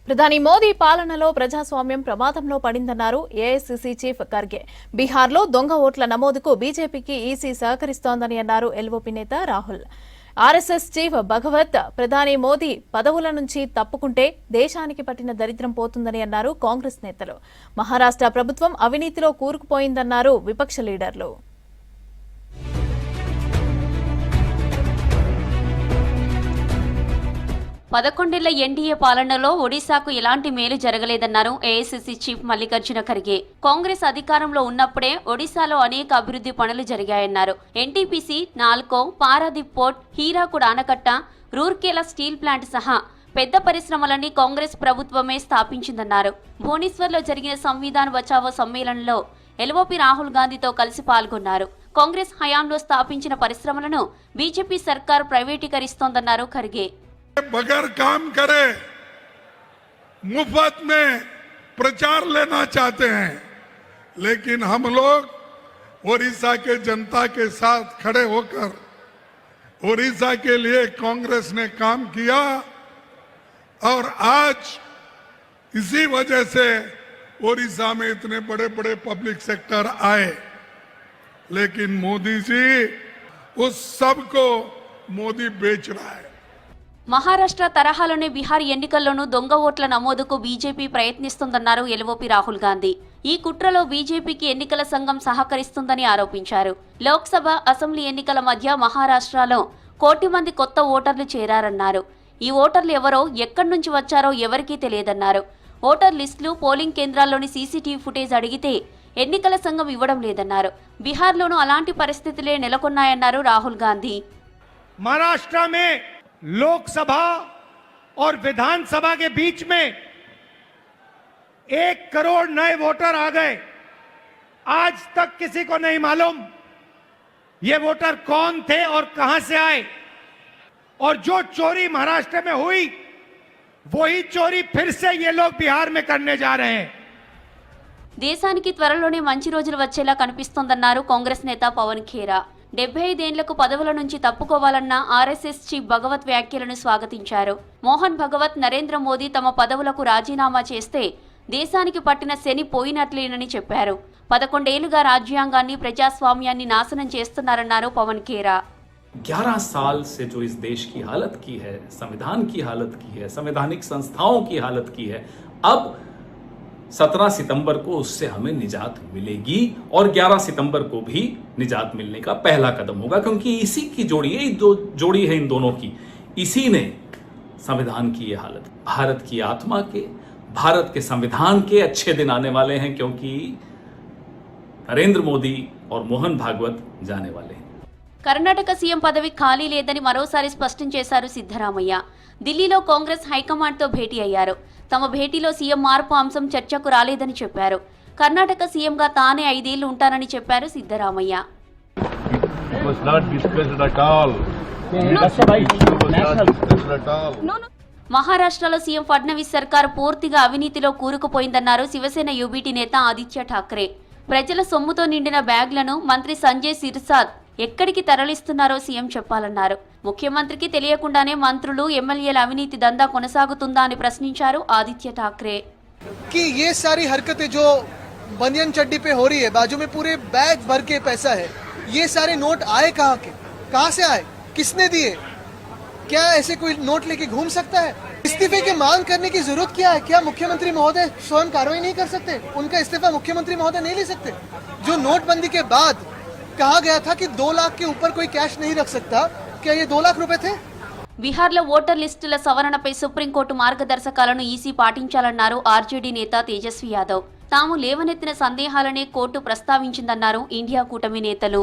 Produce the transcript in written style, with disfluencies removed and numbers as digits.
ప్రధాని మోదీ పాలనలో ప్రజాస్వామ్యం ప్రమాదంలో పడిందన్నారు ఏఐసీసీ చీఫ్ ఖర్గే. బీహార్లో దొంగ ఓట్ల నమోదుకు బీజేపీకి ఈసీ సహకరిస్తోందని అన్నారు ఎల్ఓపీ నేత రాహుల్. ఆర్ఎస్ఎస్ చీఫ్ భగవత్ ప్రధాని మోదీ పదవుల నుంచి తప్పుకుంటే దేశానికి పట్టిన దరిద్రం పోతుందని అన్నారు కాంగ్రెస్ నేతలు. మహారాష్ట్ర ప్రభుత్వం అవినీతిలో కూరుకుపోయిందన్నారు విపక్ష లీడర్లు. 11 ఎన్డీఏ పాలనలో ఒడిశాకు ఎలాంటి మేలు జరగలేదన్నారు ఏఐసీసీ చీఫ్ మల్లికార్జున ఖర్గే. కాంగ్రెస్ అధికారంలో ఉన్నప్పుడే ఒడిశాలో అనేక అభివృద్ధి పనులు జరిగాయన్నారు. ఎన్టీపీసీ, నాల్కో, పారాదీప్ పోర్ట్, హీరాకుడ్ ఆనకట్ట, రూర్కేలా స్టీల్ ప్లాంట్ సహా పెద్ద పరిశ్రమలన్నీ కాంగ్రెస్ ప్రభుత్వమే స్థాపించిందన్నారు. భువనేశ్వర్లో జరిగిన సంవిధాన్ బచావో సమ్మేళనంలో ఎల్ఓపీ రాహుల్ గాంధీతో కలిసి పాల్గొన్నారు. కాంగ్రెస్ హయాంలో స్థాపించిన పరిశ్రమలను బీజేపీ సర్కార్ ప్రైవేటీకరిస్తోందన్నారు ఖర్గే. बगैर काम करे मुफ्त में प्रचार लेना चाहते हैं, लेकिन हम लोग ओडिशा के जनता के साथ खड़े होकर ओडिशा के लिए कांग्रेस ने काम किया और आज इसी वजह से ओडिशा में इतने बड़े बड़े पब्लिक सेक्टर आए। लेकिन मोदी जी उस सब को मोदी बेच रहा है. మహారాష్ట్ర తరహాలోనే బీహార్ ఎన్నికల్లోనూ దొంగ ఓట్ల నమోదుకు బీజేపీ ప్రయత్నిస్తుందన్నారు ఎల్ఓపీ రాహుల్ గాంధీ. ఈ కుట్రలో బీజేపీకి ఎన్నికల సంఘం సహకరిస్తుందని ఆరోపించారు. లోక్సభ, అసెంబ్లీ ఎన్నికల మధ్య మహారాష్ట్రలో 1 కోటి మంది కొత్త ఓటర్లు చేరారన్నారు. ఈ ఓటర్లు ఎవరో, ఎక్కడి నుంచి వచ్చారో ఎవరికీ తెలియదన్నారు. ఓటర్ లిస్టులు, పోలింగ్ కేంద్రాల్లోని సీసీటీవీ ఫుటేజ్ అడిగితే ఎన్నికల సంఘం ఇవ్వడం లేదన్నారు. బీహార్లోనూ అలాంటి పరిస్థితులే నెలకొన్నాయన్నారు రాహుల్ గాంధీ. महाराष्ट्र में लोकसभा और विधानसभा के बीच में 1 करोड़ नए वोटर आ गए. आज तक किसी को नहीं मालूम ये वोटर कौन थे और कहां से आए. और जो चोरी महाराष्ट्र में हुई वही चोरी फिर से ये लोग बिहार में करने जा रहे हैं. దేశానికి త్వరలోనే మంచి రోజులు వచ్చేలా కనిపిస్తోందన్నారు కాంగ్రెస్ నేత పవన్ ఖేరా. 75 ఏళ్లకు పదవుల నుంచి తప్పుకోవాలన్న ఆర్ఎస్ఎస్ చీఫ్ భగవత్ వ్యాఖ్యలను స్వాగతించారు. మోహన్ భగవత్, నరేంద్ర మోదీ తమ పదవులకు రాజీనామా చేస్తే దేశానికి పట్టిన శని పోయినట్లేనని చెప్పారు. 11 ఏళ్లుగా రాజ్యాంగాన్ని, ప్రజాస్వామ్యాన్ని నాశనం చేస్తున్నారన్నారు పవన్ ఖేరా. 11 साल से जो इस देश की हालत की है, संविधान की हालत की है, संवैधानिक संस्थाओं की हालत की है, अब 17 सितंबर को उससे हमें निजात मिलेगी और 11 सितंबर को भी निजात मिलने का पहला कदम होगा, क्योंकि इसी की जोड़ी है, जोड़ी है इन दोनों की. इसी ने संविधान की ये हालत, भारत की आत्मा के, भारत के संविधान के अच्छे दिन आने वाले हैं, क्योंकि नरेंद्र मोदी और मोहन भागवत जाने वाले हैं. కర్ణాటక సీఎం పదవి ఖాళీ లేదని మరోసారి స్పష్టం చేశారు సిద్ధరామయ్య. ఢిల్లీలో కాంగ్రెస్ హైకమాండ్తో భేటీ అయ్యారు. తమ భేటీలో సీఎం మార్పు అంశం చర్చకు రాలేదని చెప్పారు. కర్ణాటక సీఎంగా తానే 5 ఏళ్లు ఉంటానని చెప్పారు సిద్ధరామయ్య. మహారాష్ట్రలో సీఎం ఫడ్నవీస్ సర్కార్ పూర్తిగా అవినీతిలో కూరుకుపోయిందన్నారు శివసేన యూబీటీ నేత ఆదిత్య ఠాక్రే. ప్రజల సొమ్ముతో నిండిన బ్యాగ్లను మంత్రి సంజయ్ సిర్సాద్ ఎక్కడికి తరలిస్తున్నారో సీఎం చెప్పాలన్నారు. ముఖ్యమంత్రికి తెలియకుండానే మంత్రులు, ఎమ్మెల్యేల అవినీతి దందా కొనసాగుతుందా అని ప్రశ్నించారు ఆదిత్య ఠాక్రే. कि ये सारी हरकतें जो बनियन चड्डी पे हो रही है, बाजू में पूरे बैग भर के पैसा है, ये सारे नोट आए कहाँ के, कहाँ से आए, किसने दिए? क्या ऐसे कोई नोट लेके घूम सकता है? इस्तीफे की मांग करने की जरूरत क्या है? क्या मुख्यमंत्री महोदय स्वयं कार्रवाई नहीं कर सकते? उनका इस्तीफा मुख्यमंत्री महोदय नहीं ले सकते? जो नोटबंदी के बाद कहा गया था कि 2 लाख के ऊपर कोई कैश नहीं रख सकता, क्या ये 2 लाख रुपए थे? బీహార్లో ఓటర్ లిస్టుల సవరణపై సుప్రీంకోర్టు మార్గదర్శకాలను ఈసీ పాటించాలన్నారు ఆర్జేడీ నేత తేజస్వి యాదవ్. తాము లేవనెత్తిన సందేహాలనే కోర్టు ప్రస్తావించిందన్నారు ఇండియా కూటమి నేతలు.